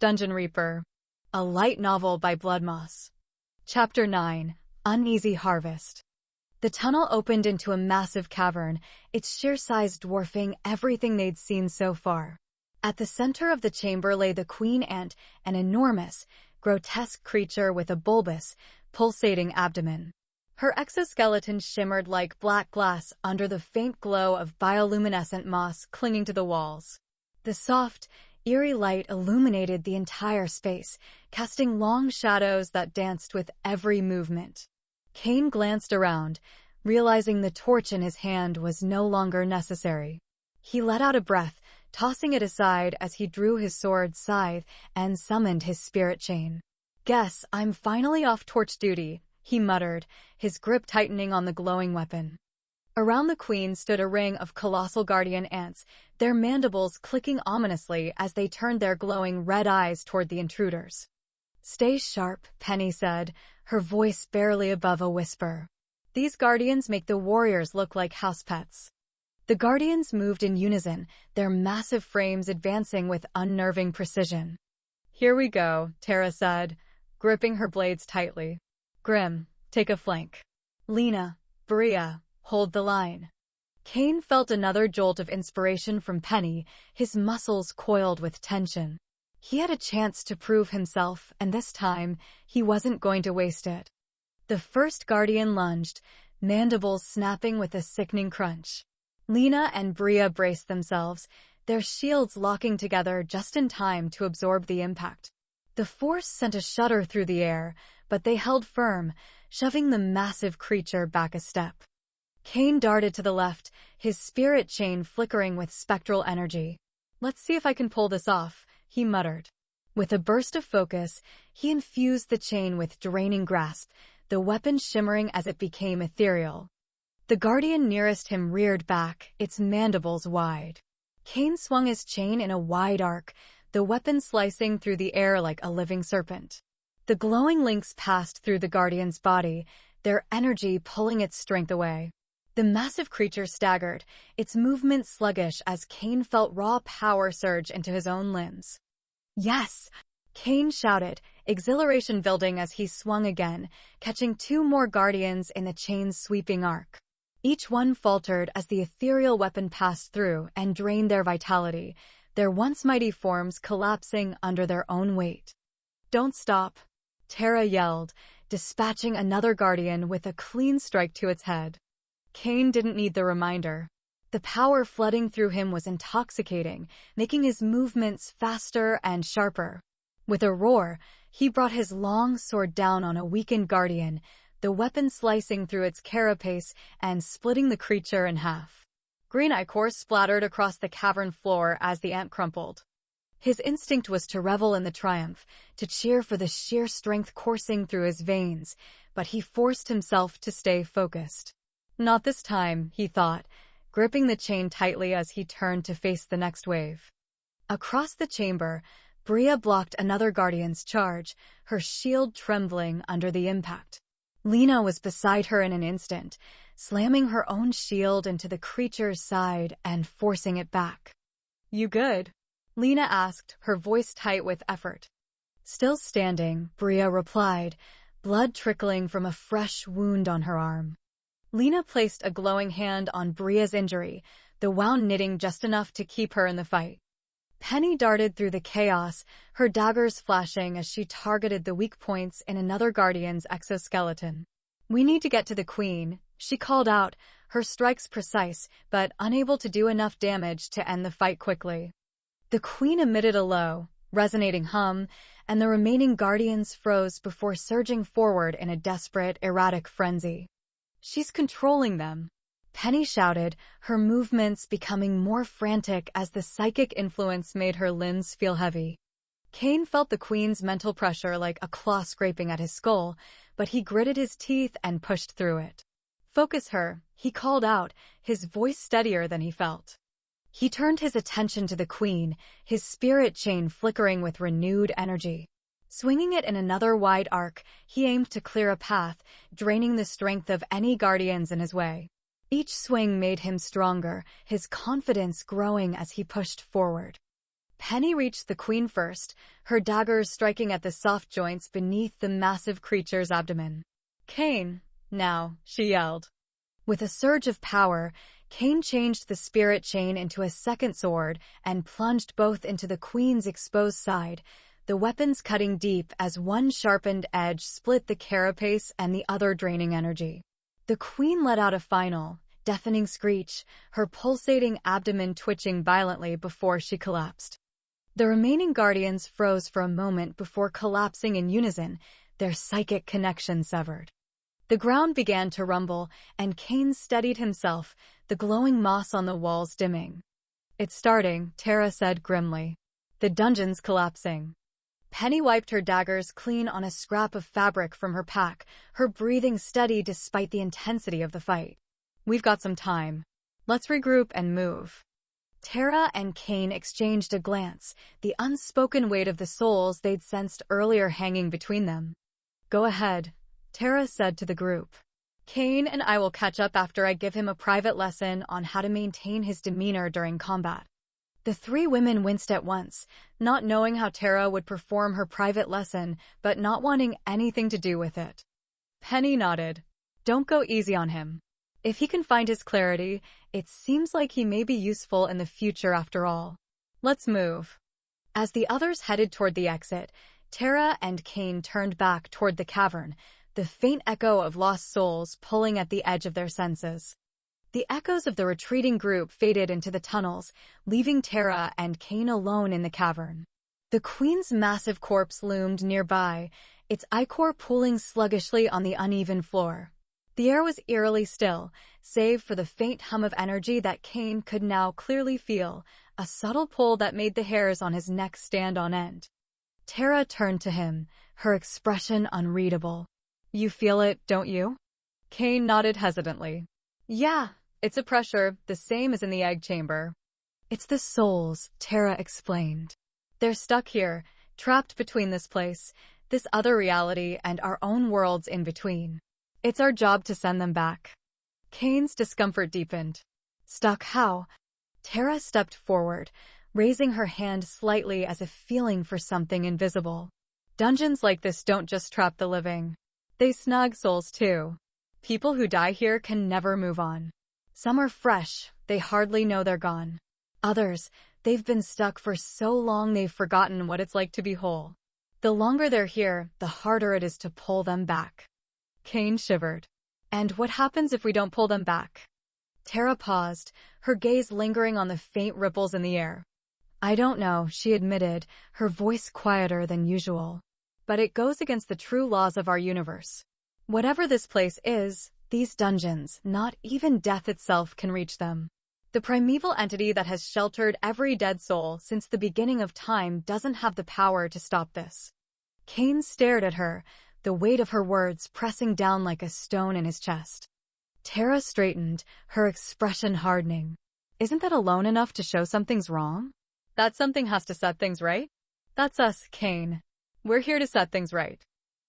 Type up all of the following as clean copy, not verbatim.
Dungeon Reaper. A light novel by Bloodmoss. Chapter 9. Uneasy Harvest. The tunnel opened into a massive cavern, its sheer size dwarfing everything they'd seen so far. At the center of the chamber lay the queen ant, an enormous, grotesque creature with a bulbous, pulsating abdomen. Her exoskeleton shimmered like black glass under the faint glow of bioluminescent moss clinging to the walls. The soft, eerie light illuminated the entire space, casting long shadows that danced with every movement. Cain glanced around, realizing the torch in his hand was no longer necessary. He let out a breath, tossing it aside as he drew his sword scythe and summoned his spirit chain. "Guess I'm finally off torch duty," he muttered, his grip tightening on the glowing weapon. Around the queen stood a ring of colossal guardian ants, their mandibles clicking ominously as they turned their glowing red eyes toward the intruders. "Stay sharp," Penny said, her voice barely above a whisper. "These guardians make the warriors look like house pets." The guardians moved in unison, their massive frames advancing with unnerving precision. "Here we go," Tara said, gripping her blades tightly. "Grim, take a flank. Lena, Bria, hold the line." Cain felt another jolt of inspiration from Penny, his muscles coiled with tension. He had a chance to prove himself, and this time, he wasn't going to waste it. The first guardian lunged, mandibles snapping with a sickening crunch. Lena and Bria braced themselves, their shields locking together just in time to absorb the impact. The force sent a shudder through the air, but they held firm, shoving the massive creature back a step. Cain darted to the left, his spirit chain flickering with spectral energy. "Let's see if I can pull this off," he muttered. With a burst of focus, he infused the chain with draining grasp, the weapon shimmering as it became ethereal. The guardian nearest him reared back, its mandibles wide. Cain swung his chain in a wide arc, the weapon slicing through the air like a living serpent. The glowing links passed through the guardian's body, their energy pulling its strength away. The massive creature staggered, its movement sluggish as Cain felt raw power surge into his own limbs. "Yes!" Cain shouted, exhilaration building as he swung again, catching two more guardians in the chain's sweeping arc. Each one faltered as the ethereal weapon passed through and drained their vitality, their once mighty forms collapsing under their own weight. "Don't stop," Tara yelled, dispatching another guardian with a clean strike to its head. Cain didn't need the reminder. The power flooding through him was intoxicating, making his movements faster and sharper. With a roar, he brought his long sword down on a weakened guardian, the weapon slicing through its carapace and splitting the creature in half. Green ichor splattered across the cavern floor as the ant crumpled. His instinct was to revel in the triumph, to cheer for the sheer strength coursing through his veins, but he forced himself to stay focused. "Not this time," he thought, gripping the chain tightly as he turned to face the next wave. Across the chamber, Bria blocked another guardian's charge, her shield trembling under the impact. Lena was beside her in an instant, slamming her own shield into the creature's side and forcing it back. "You good?" Lena asked, her voice tight with effort. Still standing, Bria replied, blood trickling from a fresh wound on her arm. Lena placed a glowing hand on Bria's injury, the wound knitting just enough to keep her in the fight. Penny darted through the chaos, her daggers flashing as she targeted the weak points in another guardian's exoskeleton. "We need to get to the queen," she called out, her strikes precise, but unable to do enough damage to end the fight quickly. The queen emitted a low, resonating hum, and the remaining guardians froze before surging forward in a desperate, erratic frenzy. "She's controlling them," Penny shouted, her movements becoming more frantic as the psychic influence made her limbs feel heavy. Cain felt the queen's mental pressure like a claw scraping at his skull, but he gritted his teeth and pushed through it. "Focus her," he called out, his voice steadier than he felt. He turned his attention to the queen, his spirit chain flickering with renewed energy. Swinging it in another wide arc, he aimed to clear a path, draining the strength of any guardians in his way. Each swing made him stronger, his confidence growing as he pushed forward. Penny reached the queen first, her daggers striking at the soft joints beneath the massive creature's abdomen. "Cain, now," she yelled. With a surge of power, Cain changed the spirit chain into a second sword and plunged both into the queen's exposed side, the weapons cutting deep as one sharpened edge split the carapace and the other draining energy. The queen let out a final, deafening screech, her pulsating abdomen twitching violently before she collapsed. The remaining guardians froze for a moment before collapsing in unison, their psychic connection severed. The ground began to rumble, and Cain steadied himself, the glowing moss on the walls dimming. "It's starting," Tara said grimly. "The dungeon's collapsing." Penny wiped her daggers clean on a scrap of fabric from her pack, her breathing steady despite the intensity of the fight. "We've got some time. Let's regroup and move." Tara and Cain exchanged a glance, the unspoken weight of the souls they'd sensed earlier hanging between them. "Go ahead," Tara said to the group. "Cain and I will catch up after I give him a private lesson on how to maintain his demeanor during combat." The three women winced at once, not knowing how Tara would perform her private lesson, but not wanting anything to do with it. Penny nodded. "Don't go easy on him. If he can find his clarity, it seems like he may be useful in the future after all. Let's move." As the others headed toward the exit, Tara and Cain turned back toward the cavern, the faint echo of lost souls pulling at the edge of their senses. The echoes of the retreating group faded into the tunnels, leaving Tara and Cain alone in the cavern. The queen's massive corpse loomed nearby, its ichor pooling sluggishly on the uneven floor. The air was eerily still, save for the faint hum of energy that Cain could now clearly feel, a subtle pull that made the hairs on his neck stand on end. Tara turned to him, her expression unreadable. "You feel it, don't you?" Cain nodded hesitantly. "Yeah, it's a pressure, the same as in the egg chamber." "It's the souls," Tara explained. "They're stuck here, trapped between this place, this other reality, and our own worlds in between. It's our job to send them back." Cain's discomfort deepened. "Stuck how?" Tara stepped forward, raising her hand slightly as if feeling for something invisible. "Dungeons like this don't just trap the living. They snag souls too. People who die here can never move on. Some are fresh, they hardly know they're gone. Others, they've been stuck for so long they've forgotten what it's like to be whole. The longer they're here, the harder it is to pull them back." Cain shivered. "And what happens if we don't pull them back?" Tara paused, her gaze lingering on the faint ripples in the air. "I don't know," she admitted, her voice quieter than usual. "But it goes against the true laws of our universe. Whatever this place is, these dungeons, not even death itself can reach them. The primeval entity that has sheltered every dead soul since the beginning of time doesn't have the power to stop this." Cain stared at her, the weight of her words pressing down like a stone in his chest. Tara straightened, her expression hardening. "Isn't that alone enough to show something's wrong?" "That something has to set things right? That's us, Cain. We're here to set things right."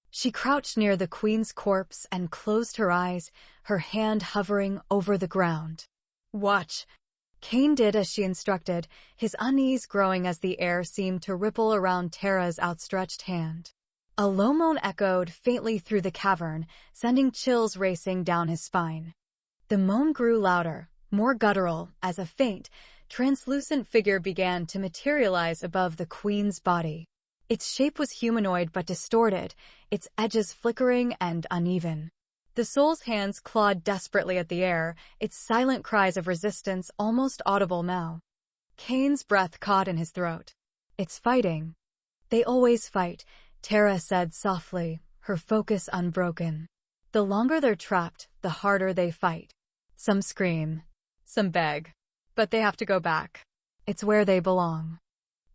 She crouched near the queen's corpse and closed her eyes, her hand hovering over the ground. "Watch." Cain did as she instructed, his unease growing as the air seemed to ripple around Tara's outstretched hand. A low moan echoed faintly through the cavern, sending chills racing down his spine. The moan grew louder, more guttural, as a faint, translucent figure began to materialize above the queen's body. Its shape was humanoid but distorted, its edges flickering and uneven. The soul's hands clawed desperately at the air, its silent cries of resistance almost audible now. Cain's breath caught in his throat. "It's fighting." "They always fight," Tara said softly, her focus unbroken. "The longer they're trapped, the harder they fight. Some scream, some beg, but they have to go back. It's where they belong."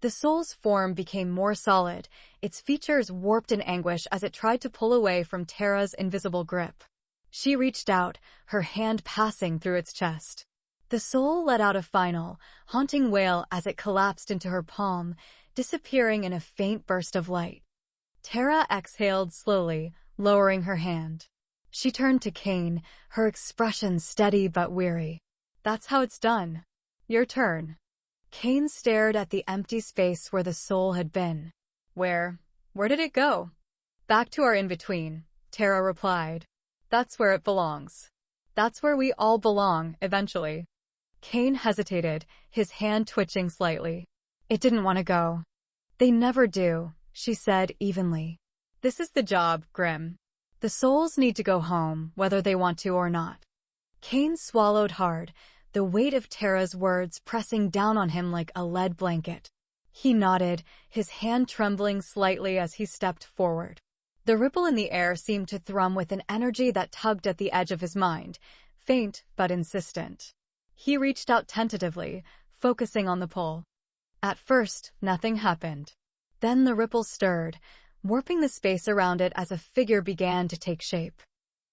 The soul's form became more solid, its features warped in anguish as it tried to pull away from Tara's invisible grip. She reached out, her hand passing through its chest. The soul let out a final, haunting wail as it collapsed into her palm, disappearing in a faint burst of light. Tara exhaled slowly, lowering her hand. She turned to Cain, her expression steady but weary. "That's how it's done. Your turn." Cain stared at the empty space where the soul had been. Where did it go? Back to our in-between, Tara replied. That's where it belongs. That's where we all belong, eventually. Cain hesitated, his hand twitching slightly. It didn't want to go. They never do, she said evenly. This is the job, Grim. The souls need to go home, whether they want to or not. Cain swallowed hard, the weight of Tara's words pressing down on him like a lead blanket. He nodded, his hand trembling slightly as he stepped forward. The ripple in the air seemed to thrum with an energy that tugged at the edge of his mind, faint but insistent. He reached out tentatively, focusing on the pull. At first, nothing happened. Then the ripple stirred, warping the space around it as a figure began to take shape.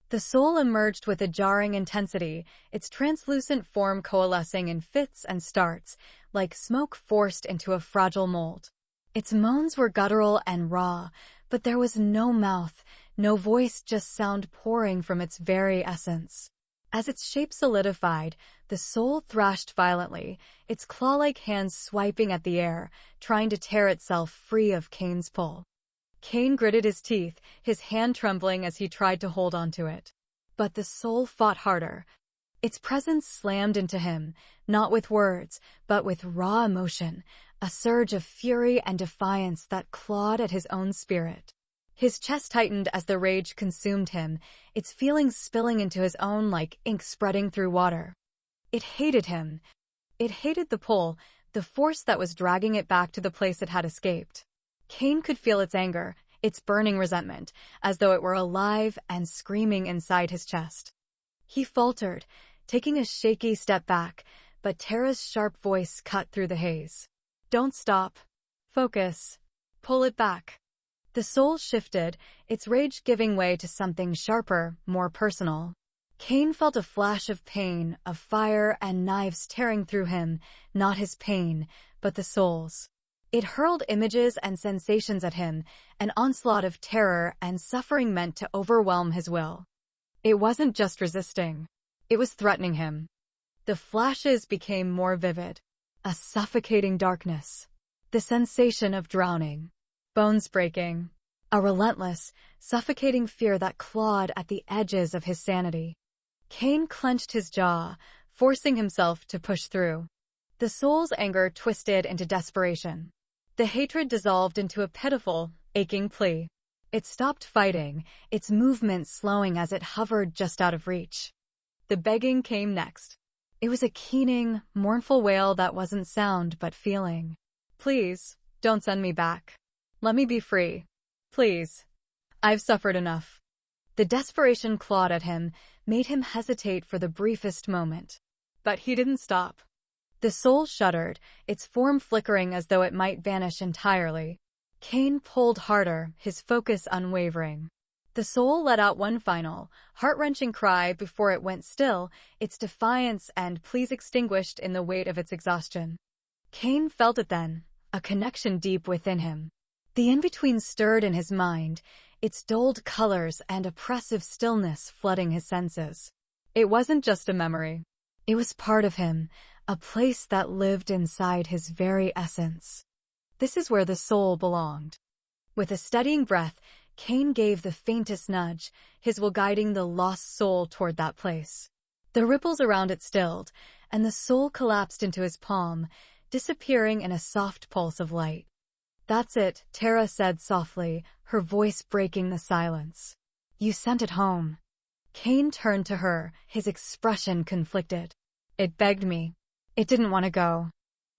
The soul emerged with a jarring intensity, its translucent form coalescing in fits and starts, like smoke forced into a fragile mold. Its moans were guttural and raw, but there was no mouth, no voice, just sound pouring from its very essence. As its shape solidified, the soul thrashed violently, its claw-like hands swiping at the air, trying to tear itself free of Cain's pull. Cain gritted his teeth, his hand trembling as he tried to hold onto it. But the soul fought harder. Its presence slammed into him, not with words, but with raw emotion, a surge of fury and defiance that clawed at his own spirit. His chest tightened as the rage consumed him, its feelings spilling into his own like ink spreading through water. It hated him. It hated the pull, the force that was dragging it back to the place it had escaped. Cain could feel its anger, its burning resentment, as though it were alive and screaming inside his chest. He faltered, taking a shaky step back, but Tara's sharp voice cut through the haze. Don't stop. Focus. Pull it back. The soul shifted, its rage giving way to something sharper, more personal. Cain felt a flash of pain, of fire and knives tearing through him, not his pain, but the soul's. It hurled images and sensations at him, an onslaught of terror and suffering meant to overwhelm his will. It wasn't just resisting. It was threatening him. The flashes became more vivid. A suffocating darkness. The sensation of drowning. Bones breaking. A relentless, suffocating fear that clawed at the edges of his sanity. Cain clenched his jaw, forcing himself to push through. The soul's anger twisted into desperation. The hatred dissolved into a pitiful, aching plea. It stopped fighting, its movement slowing as it hovered just out of reach. The begging came next. It was a keening, mournful wail that wasn't sound but feeling. Please, don't send me back. Let me be free. Please. I've suffered enough. The desperation clawed at him, made him hesitate for the briefest moment. But he didn't stop. The soul shuddered, its form flickering as though it might vanish entirely. Cain pulled harder, his focus unwavering. The soul let out one final, heart-wrenching cry before it went still, its defiance and pleas extinguished in the weight of its exhaustion. Cain felt it then, a connection deep within him. The in-between stirred in his mind, its dulled colors and oppressive stillness flooding his senses. It wasn't just a memory. It was part of him, a place that lived inside his very essence. This is where the soul belonged. With a steadying breath, Cain gave the faintest nudge, his will guiding the lost soul toward that place. The ripples around it stilled, and the soul collapsed into his palm, disappearing in a soft pulse of light. That's it, Tara said softly, her voice breaking the silence. You sent it home. Cain turned to her, his expression conflicted. It begged me. It didn't want to go.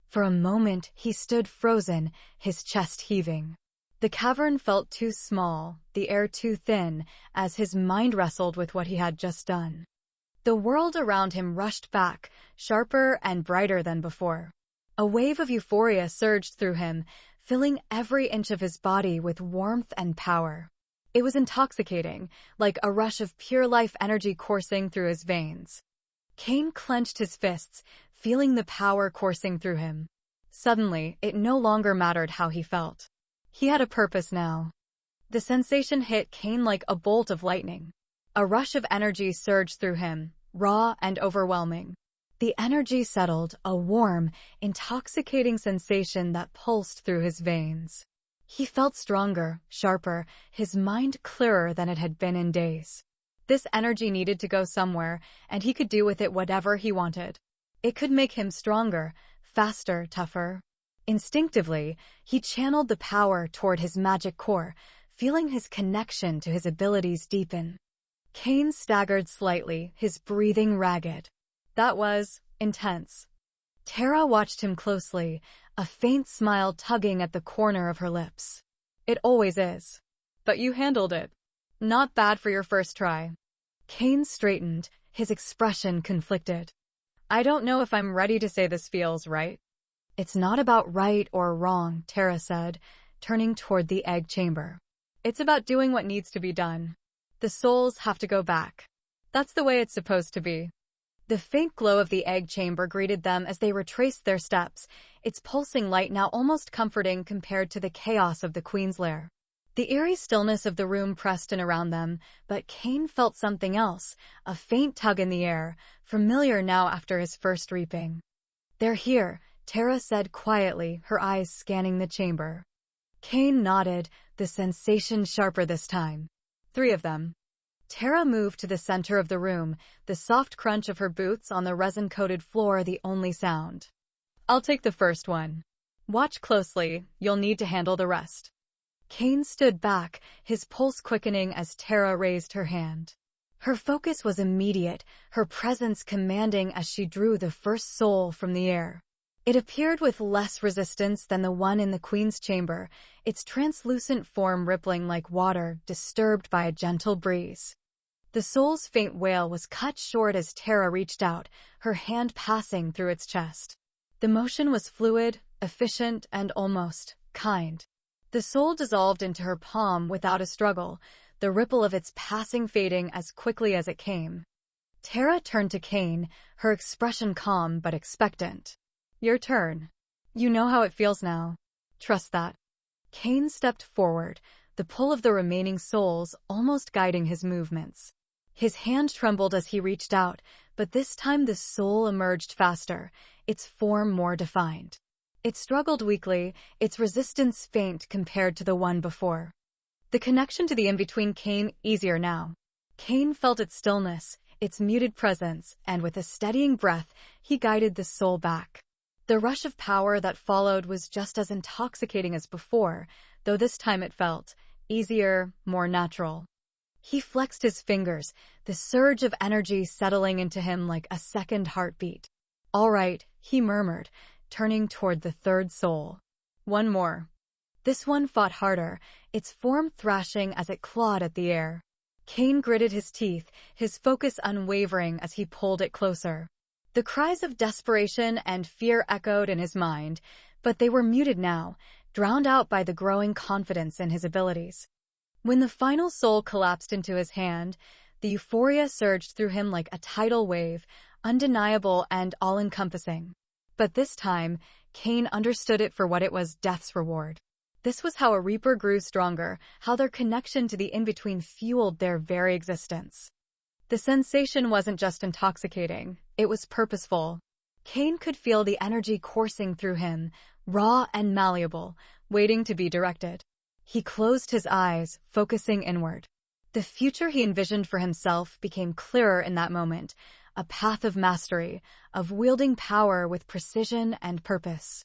For a moment, he stood frozen, his chest heaving. The cavern felt too small, the air too thin, as his mind wrestled with what he had just done. The world around him rushed back, sharper and brighter than before. A wave of euphoria surged through him, filling every inch of his body with warmth and power. It was intoxicating, like a rush of pure life energy coursing through his veins. Cain clenched his fists, feeling the power coursing through him. Suddenly, it no longer mattered how he felt. He had a purpose now. The sensation hit Cain like a bolt of lightning. A rush of energy surged through him, raw and overwhelming. The energy settled, a warm, intoxicating sensation that pulsed through his veins. He felt stronger, sharper, his mind clearer than it had been in days. This energy needed to go somewhere, and he could do with it whatever he wanted. It could make him stronger, faster, tougher. Instinctively, he channeled the power toward his magic core, feeling his connection to his abilities deepen. Cain staggered slightly, his breathing ragged. That was intense. Tara watched him closely, a faint smile tugging at the corner of her lips. It always is. But you handled it. Not bad for your first try. Cain straightened, his expression conflicted. I don't know if I'm ready to say this feels right. It's not about right or wrong, Tara said, turning toward the egg chamber. It's about doing what needs to be done. The souls have to go back. That's the way it's supposed to be. The faint glow of the egg chamber greeted them as they retraced their steps, its pulsing light now almost comforting compared to the chaos of the Queen's lair. The eerie stillness of the room pressed in around them, but Cain felt something else, a faint tug in the air, familiar now after his first reaping. They're here, Tara said quietly, her eyes scanning the chamber. Cain nodded, the sensation sharper this time. 3 of them. Tara moved to the center of the room, the soft crunch of her boots on the resin-coated floor the only sound. I'll take the first one. Watch closely, you'll need to handle the rest. Cain stood back, his pulse quickening as Tara raised her hand. Her focus was immediate, her presence commanding as she drew the first soul from the air. It appeared with less resistance than the one in the Queen's chamber, its translucent form rippling like water, disturbed by a gentle breeze. The soul's faint wail was cut short as Tara reached out, her hand passing through its chest. The motion was fluid, efficient, and almost kind. The soul dissolved into her palm without a struggle, the ripple of its passing fading as quickly as it came. Tara turned to Cain, her expression calm but expectant. Your turn. You know how it feels now. Trust that. Cain stepped forward, the pull of the remaining souls almost guiding his movements. His hand trembled as he reached out, but this time the soul emerged faster, its form more defined. It struggled weakly, its resistance faint compared to the one before. The connection to the in-between came easier now. Cain felt its stillness, its muted presence, and with a steadying breath, he guided the soul back. The rush of power that followed was just as intoxicating as before, though this time it felt easier, more natural. He flexed his fingers, the surge of energy settling into him like a second heartbeat. All right, he murmured, turning toward the third soul. One more. This one fought harder, its form thrashing as it clawed at the air. Cain gritted his teeth, his focus unwavering as he pulled it closer. The cries of desperation and fear echoed in his mind, but they were muted now, drowned out by the growing confidence in his abilities. When the final soul collapsed into his hand, the euphoria surged through him like a tidal wave, undeniable and all-encompassing. But this time, Cain understood it for what it was: death's reward. This was how a reaper grew stronger, how their connection to the in-between fueled their very existence. The sensation wasn't just intoxicating, it was purposeful. Cain could feel the energy coursing through him, raw and malleable, waiting to be directed. He closed his eyes, focusing inward. The future he envisioned for himself became clearer in that moment, a path of mastery, of wielding power with precision and purpose.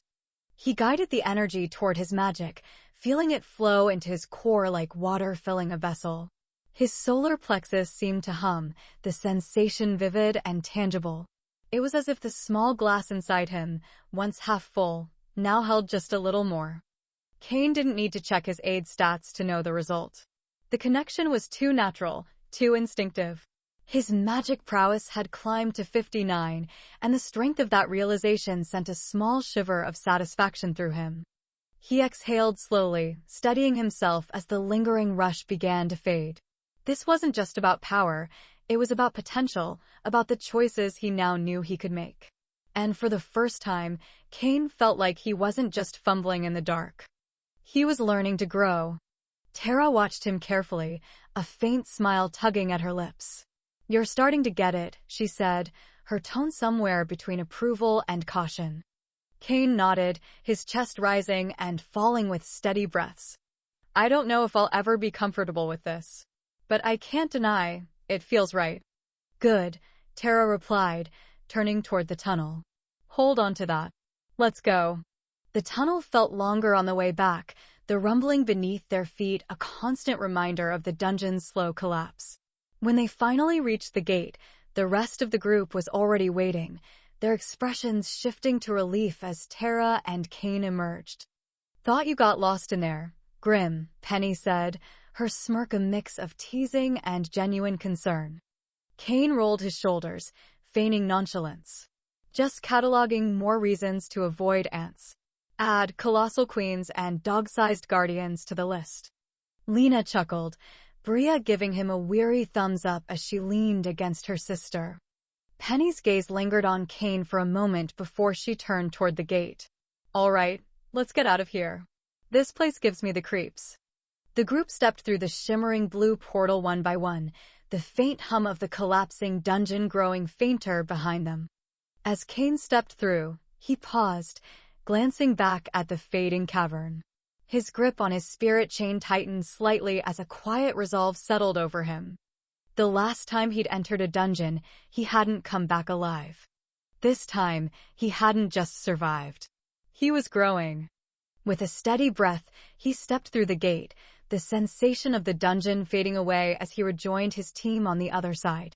He guided the energy toward his magic, feeling it flow into his core like water filling a vessel. His solar plexus seemed to hum, the sensation vivid and tangible. It was as if the small glass inside him, once half full, now held just a little more. Cain didn't need to check his aid stats to know the result. The connection was too natural, too instinctive. His magic prowess had climbed to 59, and the strength of that realization sent a small shiver of satisfaction through him. He exhaled slowly, steadying himself as the lingering rush began to fade. This wasn't just about power, it was about potential, about the choices he now knew he could make. And for the first time, Cain felt like he wasn't just fumbling in the dark. He was learning to grow. Tara watched him carefully, a faint smile tugging at her lips. You're starting to get it, she said, her tone somewhere between approval and caution. Cain nodded, his chest rising and falling with steady breaths. I don't know if I'll ever be comfortable with this, but I can't deny, it feels right. Good, Tara replied, turning toward the tunnel. Hold on to that. Let's go. The tunnel felt longer on the way back, the rumbling beneath their feet a constant reminder of the dungeon's slow collapse. When they finally reached the gate, the rest of the group was already waiting, their expressions shifting to relief as Tara and Cain emerged. Thought you got lost in there, Grim, Penny said, her smirk a mix of teasing and genuine concern. Cain rolled his shoulders, feigning nonchalance. Just cataloging more reasons to avoid ants. Add colossal queens and dog-sized guardians to the list. Lena chuckled, Bria giving him a weary thumbs up as she leaned against her sister. Penny's gaze lingered on Cain for a moment before she turned toward the gate. All right, let's get out of here. This place gives me the creeps. The group stepped through the shimmering blue portal one by one, the faint hum of the collapsing dungeon growing fainter behind them. As Cain stepped through, he paused, glancing back at the fading cavern. His grip on his spirit chain tightened slightly as a quiet resolve settled over him. The last time he'd entered a dungeon, he hadn't come back alive. This time, he hadn't just survived. He was growing. With a steady breath, he stepped through the gate, the sensation of the dungeon fading away as he rejoined his team on the other side.